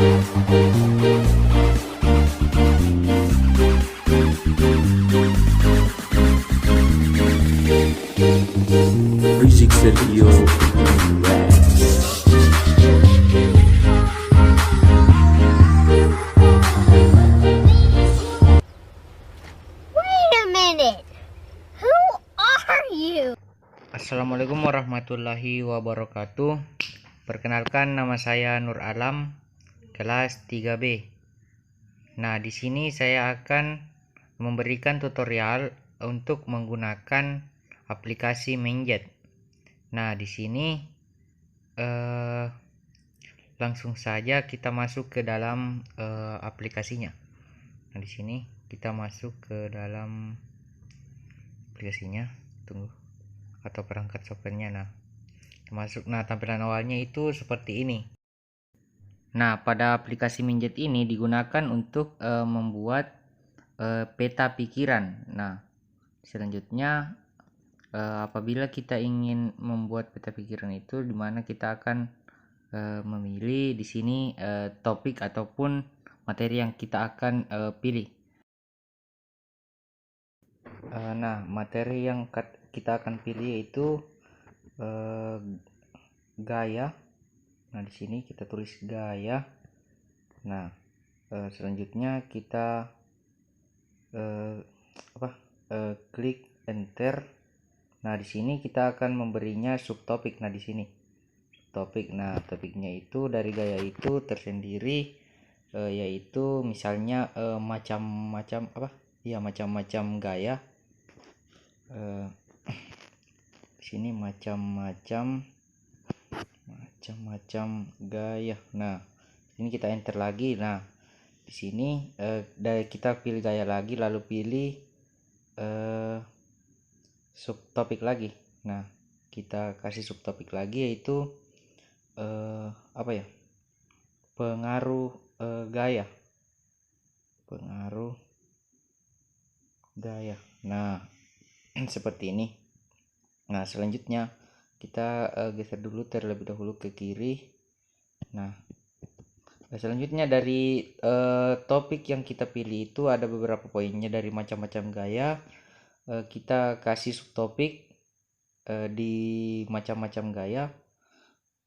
Rizik Sergio Wait a minute. Who are you? Assalamualaikum warahmatullahi wabarakatuh. Perkenalkan, nama saya Nur Alam, kelas 3B. Nah, di sini saya akan memberikan tutorial untuk menggunakan aplikasi Menjet. Nah, di sini langsung saja kita masuk ke dalam aplikasinya. Nah, di sini kita masuk ke dalam aplikasinya. Tunggu. Atau perangkat softwarenya. Nah, tampilan awalnya itu seperti ini. Nah, pada aplikasi Menjet ini digunakan untuk membuat peta pikiran. Nah, selanjutnya apabila kita ingin membuat peta pikiran itu, dimana kita akan memilih di sini topik ataupun materi yang kita akan pilih. Nah, materi yang kita akan pilih yaitu gaya. Nah, di sini kita tulis gaya. Nah, selanjutnya kita klik enter. Nah, di sini kita akan memberinya subtopik. Nah, di sini subtopik. Nah, topiknya itu dari gaya itu tersendiri, yaitu misalnya macam-macam macam-macam gaya. Di sini macam-macam gaya. Nah, ini kita enter lagi. Nah, di sini kita pilih gaya lagi, lalu pilih subtopik lagi. Nah, kita kasih subtopik lagi, yaitu pengaruh gaya. Pengaruh gaya. Nah, seperti ini. Nah, selanjutnya kita geser dulu terlebih dahulu ke kiri. Nah, selanjutnya dari topik yang kita pilih itu ada beberapa poinnya. Dari macam-macam gaya, kita kasih subtopik di macam-macam gaya.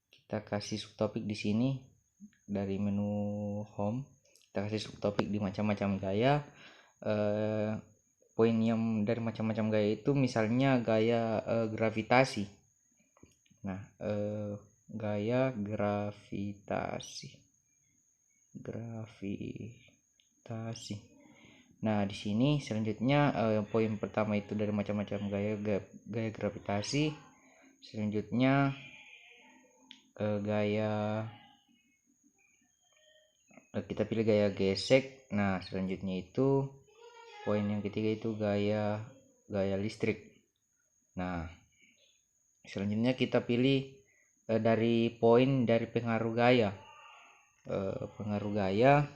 Kita kasih subtopik di sini dari menu home. Kita kasih subtopik di macam-macam gaya. Poin yang dari macam-macam gaya itu misalnya gaya gravitasi. Nah, gaya gravitasi. Nah, di sini selanjutnya poin pertama itu dari macam-macam gaya gravitasi. Selanjutnya kita pilih gaya gesek. Nah, selanjutnya itu poin yang ketiga itu gaya listrik. Nah, selanjutnya kita pilih dari poin dari pengaruh gaya. Pengaruh gaya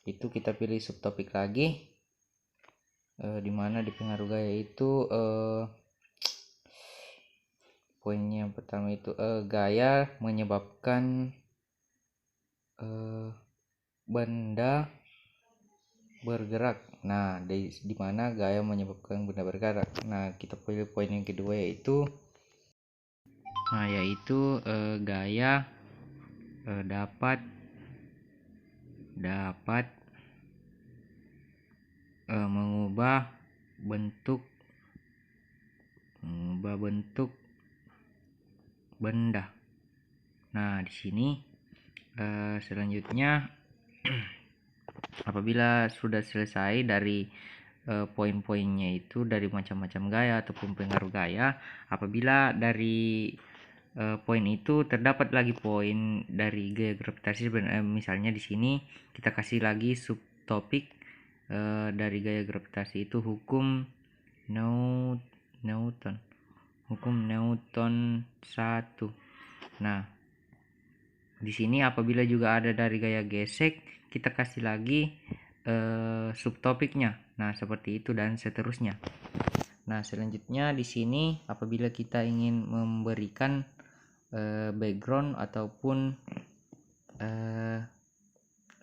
itu kita pilih subtopik lagi, dimana di pengaruh gaya itu poinnya yang pertama itu gaya menyebabkan benda bergerak. Nah, di mana gaya menyebabkan benda bergerak. Nah, kita pilih poin yang kedua, yaitu gaya dapat mengubah bentuk benda. Nah, di sini selanjutnya apabila sudah selesai dari poin-poinnya itu dari macam-macam gaya ataupun pengaruh gaya, apabila dari poin itu terdapat lagi poin dari gaya gravitasi, misalnya di sini kita kasih lagi subtopik dari gaya gravitasi itu hukum Newton 1. Nah, di sini apabila juga ada dari gaya gesek, kita kasih lagi subtopiknya. Nah, seperti itu dan seterusnya. Nah, selanjutnya di sini apabila kita ingin memberikan background ataupun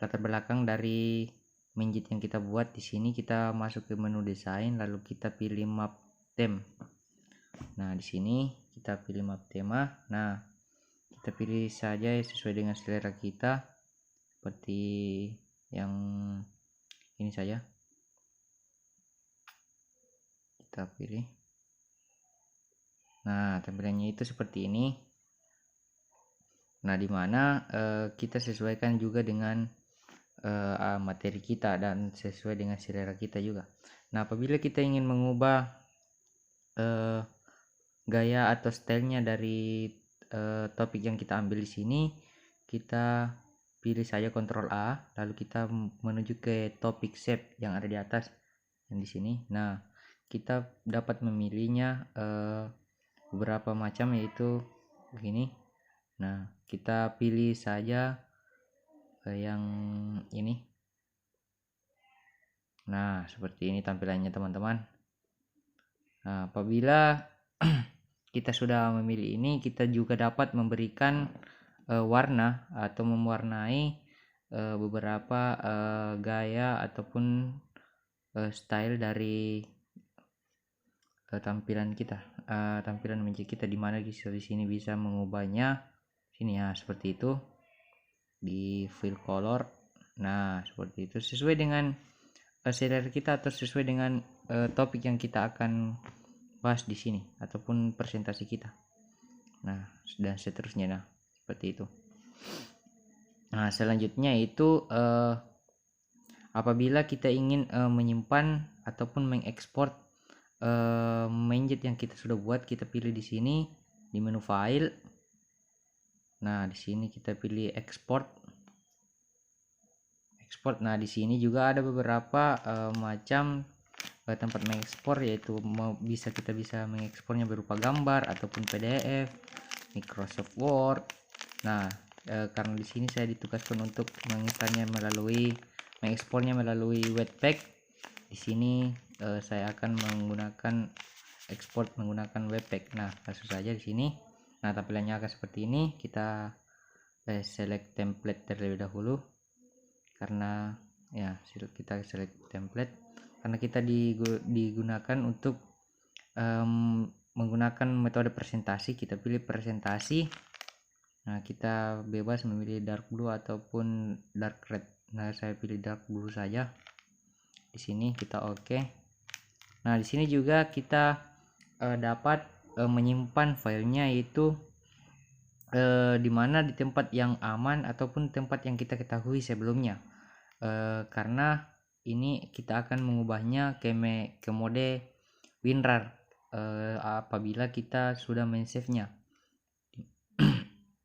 latar belakang dari menjit yang kita buat. Di sini kita masuk ke menu desain, lalu kita pilih map theme. Nah, di sini kita pilih map tema. Nah, kita pilih saja sesuai dengan selera kita, seperti yang ini saja. Kita pilih. Nah, tampilannya itu seperti ini. Nah, dimana kita sesuaikan juga dengan materi kita dan sesuai dengan selera kita juga. Nah, apabila kita ingin mengubah gaya atau stylenya dari topik yang kita ambil di sini, kita pilih saja Ctrl A, lalu kita menuju ke topik shape yang ada di atas yang di sini. Nah, kita dapat memilihnya beberapa macam, yaitu begini. Nah, kita pilih saja yang ini. Nah, seperti ini tampilannya teman-teman. Nah, apabila kita sudah memilih ini, kita juga dapat memberikan warna atau mewarnai beberapa gaya ataupun style dari tampilan kita, tampilan menjadi kita, di mana di sini bisa mengubahnya. Sini ya, seperti itu di fill color. Nah, seperti itu sesuai dengan selera kita atau sesuai dengan topik yang kita akan bahas di sini ataupun presentasi kita. Nah, dan seterusnya. Nah, seperti itu. Nah, selanjutnya itu apabila kita ingin menyimpan ataupun mengekspor menjit yang kita sudah buat, kita pilih di sini di menu file. Nah, di sini kita pilih export. Nah, di sini juga ada beberapa macam tempat mengekspor, yaitu kita bisa mengekspornya berupa gambar ataupun PDF, Microsoft Word. Nah, karena di sini saya ditugaskan untuk mengekspornya melalui Webpack. Di sini saya akan menggunakan ekspor menggunakan Webpack. Nah, langsung saja di sini. Nah, tampilannya akan seperti ini. Kita select template terlebih dahulu, karena ya kita select template karena kita digunakan untuk menggunakan metode presentasi. Kita pilih presentasi. Nah, kita bebas memilih dark blue ataupun dark red. Nah, saya pilih dark blue saja. Di sini kita oke. Nah, di sini juga kita dapat menyimpan filenya, yaitu dimana di tempat yang aman ataupun tempat yang kita ketahui sebelumnya, karena ini kita akan mengubahnya ke mode WinRAR apabila kita sudah men-save-nya.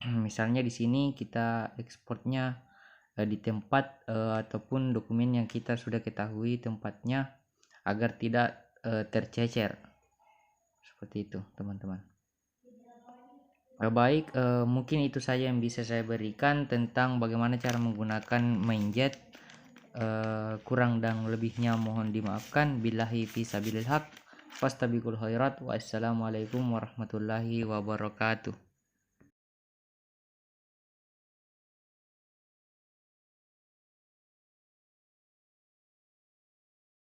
Misalnya di sini kita ekspornya di tempat ataupun dokumen yang kita sudah ketahui tempatnya, agar tidak tercecer. Seperti itu teman-teman. Baik, mungkin itu saja yang bisa saya berikan tentang bagaimana cara menggunakan menjit. Kurang dan lebihnya mohon dimaafkan. Billahi fisabilil haq, fastabiqul khairat. Wassalamualaikum warahmatullahi wabarakatuh.